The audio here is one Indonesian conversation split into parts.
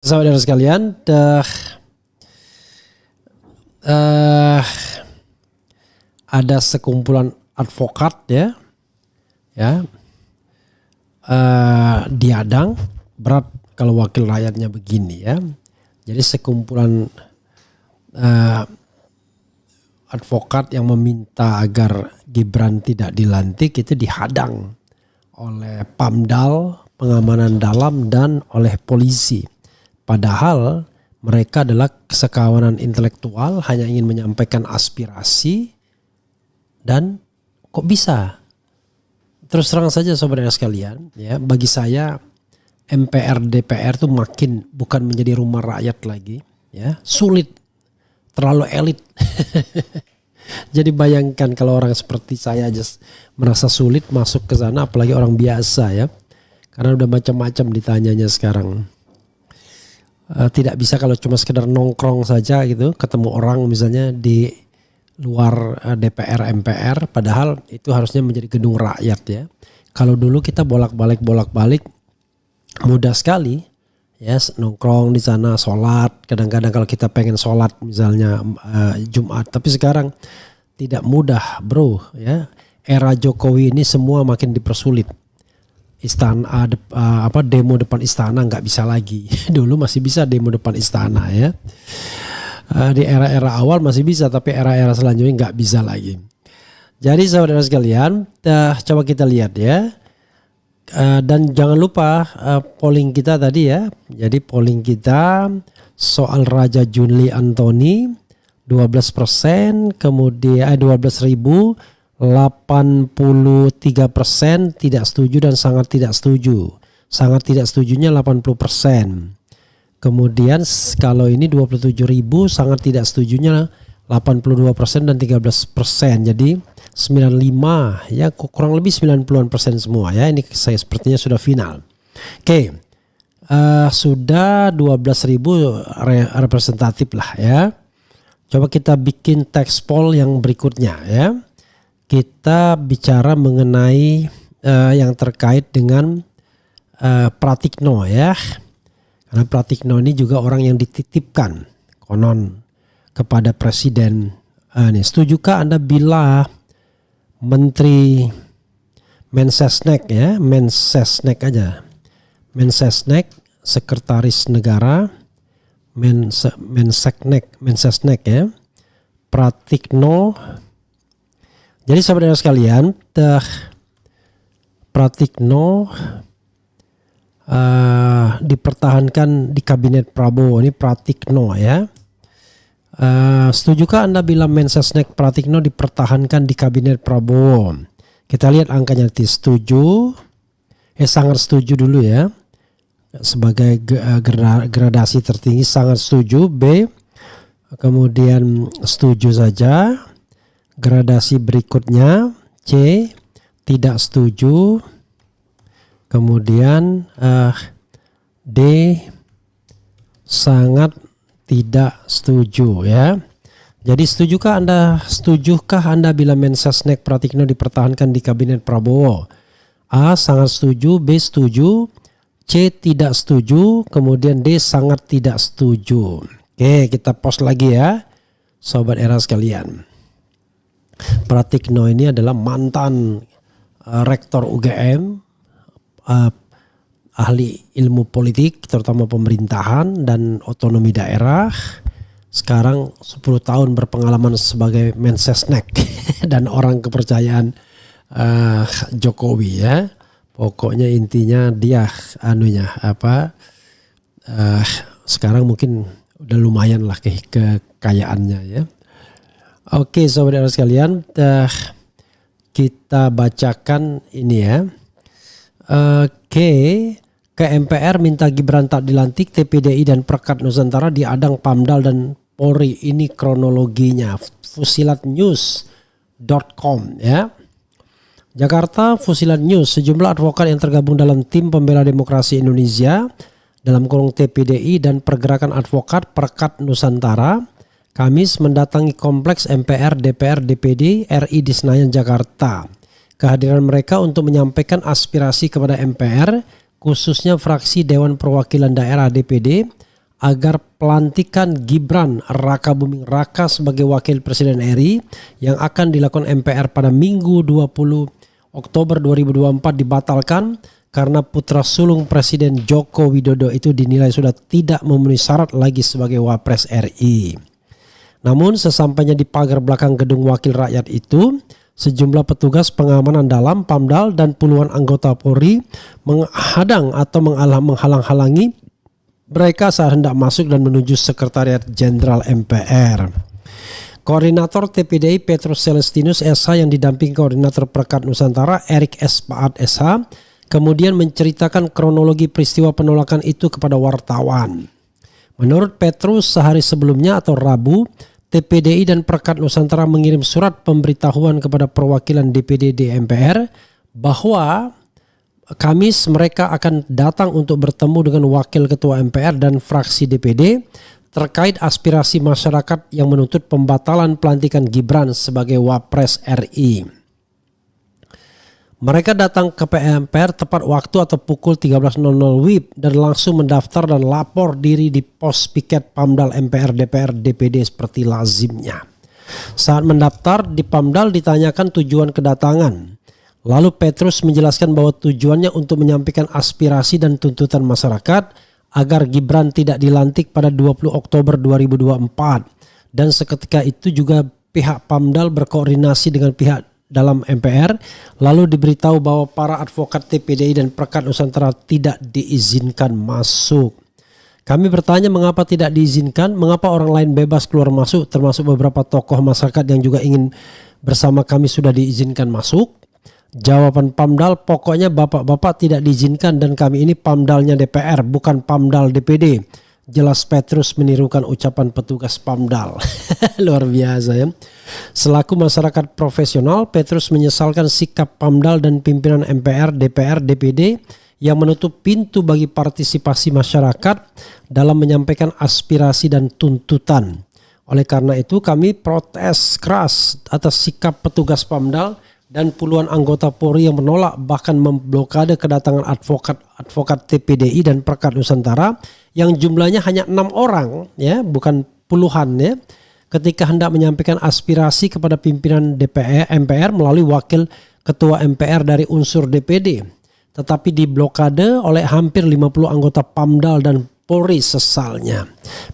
saudara sekalian, ada sekumpulan advokat diadang berat kalau wakil rakyatnya begini ya. Jadi sekumpulan advokat yang meminta agar Gibran tidak dilantik itu dihadang oleh Pamdal, pengamanan dalam, dan oleh polisi. Padahal mereka adalah sekawanan intelektual, hanya ingin menyampaikan aspirasi, dan kok bisa? Terus terang saja saudara sekalian, ya, bagi saya MPR DPR tuh makin bukan menjadi rumah rakyat lagi, ya, sulit, terlalu elit. Jadi bayangkan kalau orang seperti saya aja merasa sulit masuk ke sana, apalagi orang biasa ya, karena udah macam-macam ditanyanya sekarang. Tidak bisa kalau cuma sekedar nongkrong saja gitu, ketemu orang misalnya di luar DPR MPR, padahal itu harusnya menjadi gedung rakyat ya. Kalau dulu kita bolak-balik mudah sekali ya, nongkrong di sana, sholat. Kadang-kadang kalau kita pengen sholat misalnya Jumat, tapi sekarang tidak mudah bro ya. Era Jokowi ini semua makin dipersulit. Istana demo depan istana nggak bisa lagi. Dulu masih bisa demo depan istana ya. Di era-era awal masih bisa, tapi era-era selanjutnya nggak bisa lagi. Jadi saudara sekalian, coba kita lihat ya. Dan jangan lupa polling kita tadi ya. Jadi polling kita soal Raja Junli Antoni 12%, kemudian 12.000. 83% tidak setuju dan sangat tidak setuju. Sangat tidak setujunya 80%. Kemudian kalau ini 27.000, sangat tidak setujunya 82% dan 13%. Jadi 95 ya, kurang lebih 90% semua ya. Ini saya sepertinya sudah final. Oke. Sudah 12.000 representatif lah ya. Coba kita bikin text poll yang berikutnya ya. Kita bicara mengenai yang terkait dengan Pratikno ya. Karena Pratikno ini juga orang yang dititipkan konon kepada Presiden. Setujukah Anda bila Menteri Mensesnek ya, Mensesnek aja, Mensesnek, Sekretaris Negara, Mensesnek ya, Pratikno. Jadi saudara sekalian, Pratikno dipertahankan di kabinet Prabowo. Ini Pratikno ya. Setujukah Anda bila Mensesnek Pratikno dipertahankan di kabinet Prabowo? Kita lihat angkanya nanti. Setuju, sangat setuju dulu ya. Sebagai gradasi tertinggi sangat setuju, B. Kemudian setuju saja. Gradasi berikutnya C, tidak setuju. Kemudian D, sangat tidak setuju ya. Jadi setujukah Anda bila Mensesnek Pratikno dipertahankan di kabinet Prabowo? A, sangat setuju, B, setuju, C, tidak setuju, kemudian D, sangat tidak setuju. Oke, kita post lagi ya sobat era sekalian. Pratikno ini adalah mantan rektor UGM, ahli ilmu politik terutama pemerintahan dan otonomi daerah. Sekarang 10 tahun berpengalaman sebagai Mensesnek dan orang kepercayaan Jokowi ya. Pokoknya intinya dia sekarang mungkin udah lumayan lah kekayaannya ya. Oke saudara sekalian, kita bacakan ini ya. Oke, ke MPR minta Gibran tak dilantik, TPDI dan Perkat Nusantara diadang Pamdal dan Polri. Ini kronologinya, fusilatnews.com ya. Jakarta, Fusilat News, sejumlah advokat yang tergabung dalam tim pembela demokrasi Indonesia dalam kurung TPDI dan Pergerakan Advokat Perkat Nusantara Kamis mendatangi kompleks MPR DPR DPD RI di Senayan, Jakarta. Kehadiran mereka untuk menyampaikan aspirasi kepada MPR, khususnya fraksi Dewan Perwakilan Daerah DPD, agar pelantikan Gibran Rakabuming Raka sebagai Wakil Presiden RI yang akan dilakukan MPR pada Minggu 20 Oktober 2024 dibatalkan karena putra sulung Presiden Joko Widodo itu dinilai sudah tidak memenuhi syarat lagi sebagai Wapres RI. Namun sesampainya di pagar belakang gedung Wakil Rakyat itu, sejumlah petugas pengamanan dalam Pamdal dan puluhan anggota Polri menghadang atau menghalang-halangi mereka saat hendak masuk dan menuju Sekretariat Jenderal MPR. Koordinator TPDI Petrus Celestinus SH yang didampingi Koordinator Perekat Nusantara Erik S. Paat SH kemudian menceritakan kronologi peristiwa penolakan itu kepada wartawan. Menurut Petrus, sehari sebelumnya atau Rabu, TPDI dan Perekat Nusantara mengirim surat pemberitahuan kepada perwakilan DPD di MPR bahwa Kamis mereka akan datang untuk bertemu dengan Wakil Ketua MPR dan fraksi DPD terkait aspirasi masyarakat yang menuntut pembatalan pelantikan Gibran sebagai Wapres RI. Mereka datang ke MPR tepat waktu atau pukul 13.00 WIB dan langsung mendaftar dan lapor diri di pos piket Pamdal MPR DPR DPD seperti lazimnya. Saat mendaftar di Pamdal ditanyakan tujuan kedatangan. Lalu Petrus menjelaskan bahwa tujuannya untuk menyampaikan aspirasi dan tuntutan masyarakat agar Gibran tidak dilantik pada 20 Oktober 2024. Dan seketika itu juga pihak Pamdal berkoordinasi dengan pihak dalam MPR lalu diberitahu bahwa para advokat TPDI dan Perekat Nusantara tidak diizinkan masuk. Kami bertanya mengapa tidak diizinkan, mengapa orang lain bebas keluar masuk termasuk beberapa tokoh masyarakat yang juga ingin bersama kami sudah diizinkan masuk. Jawaban Pamdal, pokoknya bapak-bapak tidak diizinkan dan kami ini Pamdalnya DPR bukan Pamdal DPD. Jelas Petrus menirukan ucapan petugas Pamdal. Luar biasa ya. Selaku masyarakat profesional, Petrus menyesalkan sikap Pamdal dan pimpinan MPR, DPR, DPD yang menutup pintu bagi partisipasi masyarakat dalam menyampaikan aspirasi dan tuntutan. Oleh karena itu kami protes keras atas sikap petugas Pamdal dan puluhan anggota Polri yang menolak bahkan memblokade kedatangan advokat TPDI dan Perekat Nusantara yang jumlahnya hanya 6 orang ya, bukan puluhan ya, ketika hendak menyampaikan aspirasi kepada pimpinan DPR MPR melalui Wakil Ketua MPR dari unsur DPD, tetapi diblokade oleh hampir 50 anggota Pamdal dan Polri sesalnya.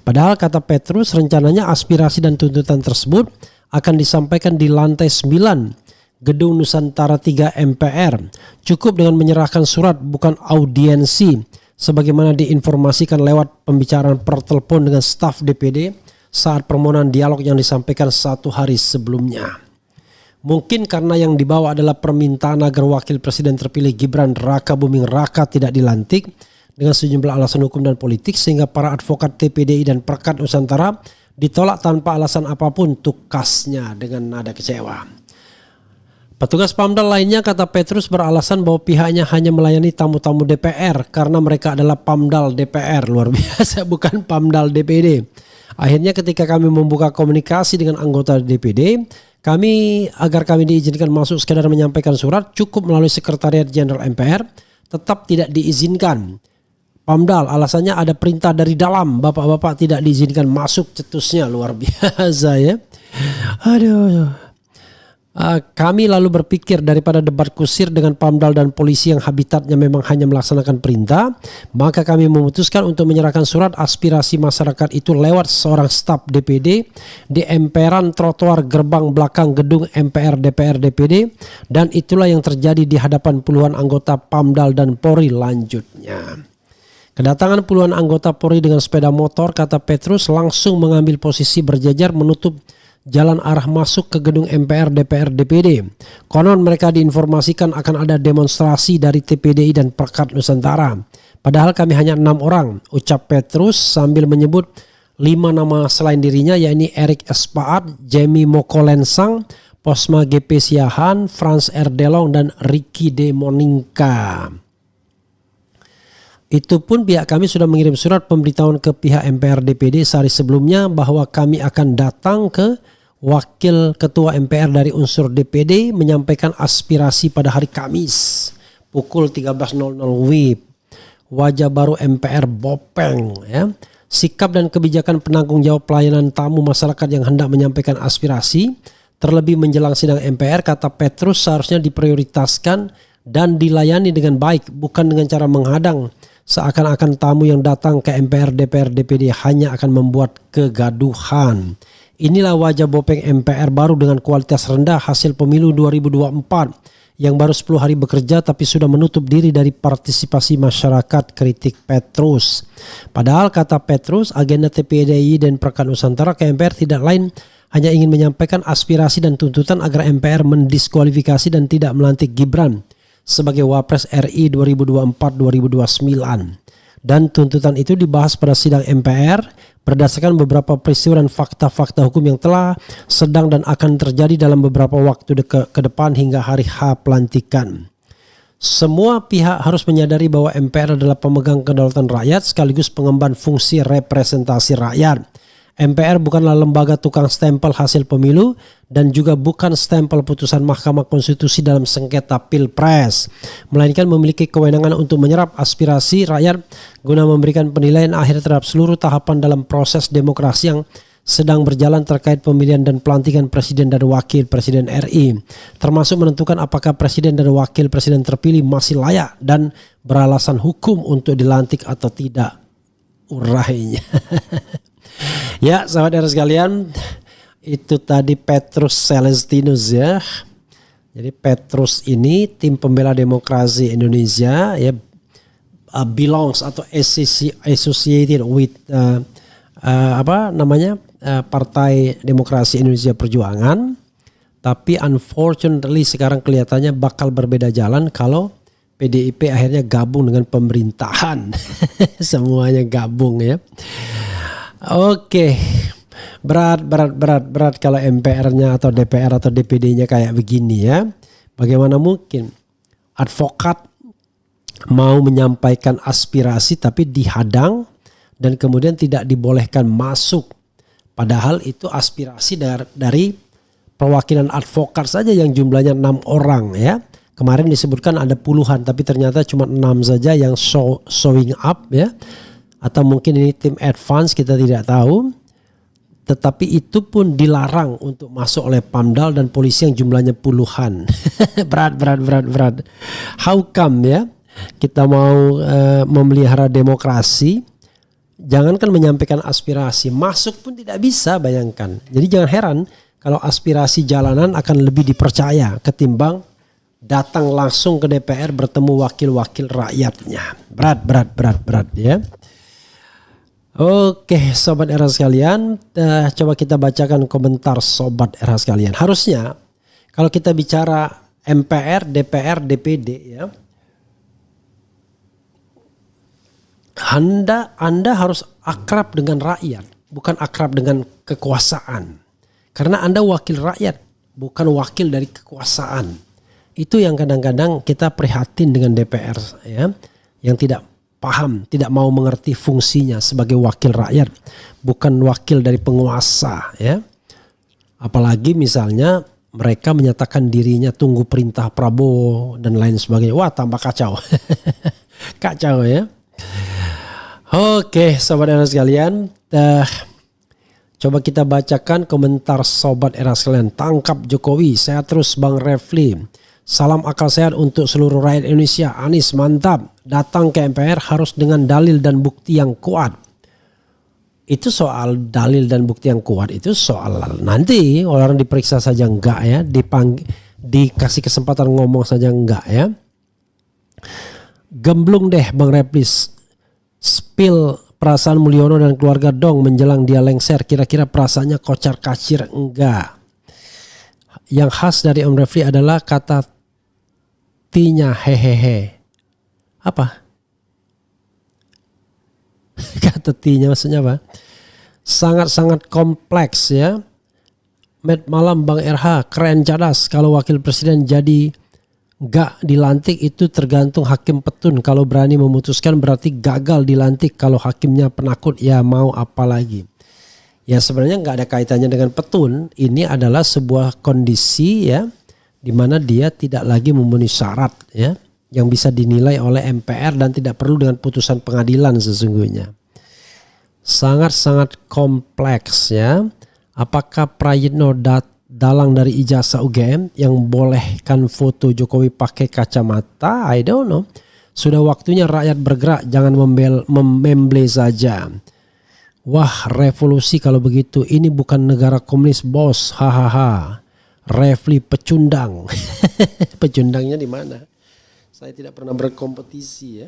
Padahal kata Petrus rencananya aspirasi dan tuntutan tersebut akan disampaikan di lantai 9 Gedung Nusantara 3 MPR. Cukup dengan menyerahkan surat bukan audiensi sebagaimana diinformasikan lewat pembicaraan per telepon dengan staf DPD saat permohonan dialog yang disampaikan 1 hari sebelumnya. Mungkin karena yang dibawa adalah permintaan agar Wakil Presiden terpilih Gibran Rakabuming Raka tidak dilantik dengan sejumlah alasan hukum dan politik sehingga para advokat TPDI dan Perekat Nusantara ditolak tanpa alasan apapun, tukasnya dengan nada kecewa. Petugas Pamdal lainnya kata Petrus beralasan bahwa pihaknya hanya melayani tamu-tamu DPR karena mereka adalah Pamdal DPR. Luar biasa, bukan Pamdal DPD. Akhirnya ketika kami membuka komunikasi dengan anggota DPD, agar kami diizinkan masuk sekadar menyampaikan surat cukup melalui Sekretariat Jenderal MPR, tetap tidak diizinkan. Pamdal alasannya ada perintah dari dalam, bapak-bapak tidak diizinkan masuk, cetusnya. Luar biasa ya. Aduh. Kami lalu berpikir daripada debat kusir dengan Pamdal dan polisi yang habitatnya memang hanya melaksanakan perintah, maka kami memutuskan untuk menyerahkan surat aspirasi masyarakat itu lewat seorang staf DPD di emperan trotoar gerbang belakang gedung MPR DPR DPD, dan itulah yang terjadi di hadapan puluhan anggota Pamdal dan Polri lanjutnya. Kedatangan puluhan anggota Polri dengan sepeda motor, kata Petrus, langsung mengambil posisi berjajar menutup jalan arah masuk ke gedung MPR DPR DPD. Konon mereka diinformasikan akan ada demonstrasi dari TPDI dan Perekat Nusantara. Padahal kami hanya 6 orang, ucap Petrus sambil menyebut 5 nama selain dirinya, yakni Erik S. Paat, Jamie Mokolensang, Posma GP Siahan, Frans R. Delong, dan Ricky D. Moninka. Itu pun pihak kami sudah mengirim surat pemberitahuan ke pihak MPR DPD sehari sebelumnya bahwa kami akan datang ke Wakil Ketua MPR dari unsur DPD menyampaikan aspirasi pada hari Kamis pukul 13.00 WIB. Wajah baru MPR Bopeng ya. sikap dan kebijakan penanggung jawab pelayanan tamu masyarakat yang hendak menyampaikan aspirasi, terlebih menjelang sidang MPR, kata Petrus, seharusnya diprioritaskan dan dilayani dengan baik, bukan dengan cara menghadang, seakan-akan tamu yang datang ke MPR, DPR, DPD hanya akan membuat kegaduhan. Inilah wajah bopeng MPR baru dengan kualitas rendah hasil pemilu 2024 yang baru 10 hari bekerja tapi sudah menutup diri dari partisipasi masyarakat, kritik Petrus. Padahal kata Petrus, agenda TPDI dan Pekan Nusantara ke MPR tidak lain hanya ingin menyampaikan aspirasi dan tuntutan agar MPR mendiskualifikasi dan tidak melantik Gibran sebagai Wapres RI 2024-2029. Dan tuntutan itu dibahas pada sidang MPR berdasarkan beberapa peristiwa dan fakta-fakta hukum yang telah, sedang dan akan terjadi dalam beberapa waktu ke depan hingga hari H pelantikan. Semua pihak harus menyadari bahwa MPR adalah pemegang kedaulatan rakyat sekaligus pengemban fungsi representasi rakyat. MPR bukanlah lembaga tukang stempel hasil pemilu dan juga bukan stempel putusan Mahkamah Konstitusi dalam sengketa Pilpres, melainkan memiliki kewenangan untuk menyerap aspirasi rakyat guna memberikan penilaian akhir terhadap seluruh tahapan dalam proses demokrasi yang sedang berjalan terkait pemilihan dan pelantikan Presiden dan Wakil Presiden RI, termasuk menentukan apakah Presiden dan Wakil Presiden terpilih masih layak dan beralasan hukum untuk dilantik atau tidak, urainya. Ya, sahabat era sekalian, itu tadi Petrus Celestinus ya. Jadi Petrus ini tim pembela demokrasi Indonesia ya, belongs atau associated with Partai Demokrasi Indonesia Perjuangan. Tapi unfortunately sekarang kelihatannya bakal berbeda jalan kalau PDIP akhirnya gabung dengan pemerintahan. Semuanya gabung ya. Oke, berat kalau MPR-nya atau DPR atau DPD-nya kayak begini ya. Bagaimana mungkin advokat mau menyampaikan aspirasi tapi dihadang dan kemudian tidak dibolehkan masuk. Padahal itu aspirasi dari perwakilan advokat saja yang jumlahnya 6 orang ya. Kemarin disebutkan ada puluhan tapi ternyata cuma 6 saja yang showing up ya. Atau mungkin ini tim advance, kita tidak tahu. Tetapi itu pun dilarang untuk masuk oleh Pamdal dan polisi yang jumlahnya puluhan. berat. How come ya? Kita mau memelihara demokrasi, jangankan menyampaikan aspirasi, masuk pun tidak bisa, bayangkan. Jadi jangan heran kalau aspirasi jalanan akan lebih dipercaya ketimbang datang langsung ke DPR bertemu wakil-wakil rakyatnya. Berat ya. Oke, sobat era sekalian, coba kita bacakan komentar sobat era sekalian. Harusnya kalau kita bicara MPR, DPR, DPD ya, Anda harus akrab dengan rakyat, bukan akrab dengan kekuasaan. Karena Anda wakil rakyat, bukan wakil dari kekuasaan. Itu yang kadang-kadang kita prihatin dengan DPR ya, yang tidak paham, tidak mau mengerti fungsinya sebagai wakil rakyat, bukan wakil dari penguasa ya. Apalagi misalnya mereka menyatakan dirinya tunggu perintah Prabowo dan lain sebagainya. Wah, tambah kacau. Kacau ya. Oke, sobat era sekalian, coba kita bacakan komentar sobat era sekalian. Tangkap Jokowi, saya terus Bang Refli. Salam akal sehat untuk seluruh rakyat Indonesia. Anies mantap. Datang ke MPR harus dengan dalil dan bukti yang kuat. Itu soal dalil dan bukti yang kuat. Itu soal nanti orang diperiksa saja enggak ya. Dikasih kesempatan ngomong saja enggak ya. Gemblung deh Bang Replis. Spill perasaan Mulyono dan keluarga dong menjelang dia lengser. Kira-kira perasaannya kocar kacir enggak. Yang khas dari Om Refli adalah kata T-nya hehehe. Apa? Kata T-nya maksudnya apa? Sangat-sangat kompleks ya. Med malam Bang RH, keren cadas. Kalau wakil presiden jadi gak dilantik itu tergantung hakim petun. Kalau berani memutuskan berarti gagal dilantik. Kalau hakimnya penakut ya mau apa lagi. Ya sebenarnya gak ada kaitannya dengan petun. Ini adalah sebuah kondisi ya, di mana dia tidak lagi memenuhi syarat ya, yang bisa dinilai oleh MPR dan tidak perlu dengan putusan pengadilan sesungguhnya. sangat-sangat kompleks ya. Apakah Prayitno dalang dari ijazah UGM yang bolehkan foto Jokowi pakai kacamata? I don't know. Sudah waktunya rakyat bergerak, jangan memble saja. Wah, revolusi kalau begitu. Ini bukan negara komunis, bos. Hahaha. Refli pecundang. Pecundangnya di mana? Saya tidak pernah berkompetisi ya.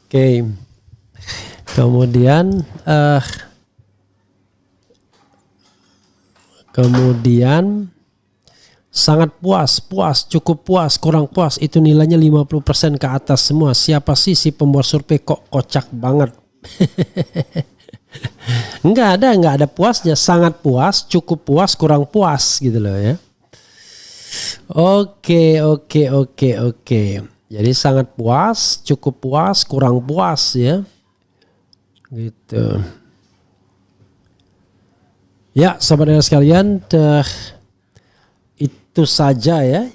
Oke. Kemudian sangat puas, cukup puas, kurang puas, itu nilainya 50% ke atas semua. Siapa sih si pembuat survei, kok kocak banget. Enggak ada puasnya, sangat puas, cukup puas, kurang puas gitu loh ya. Oke. Jadi sangat puas, cukup puas, kurang puas ya. Gitu. Ya, sahabat sekalian, itu saja ya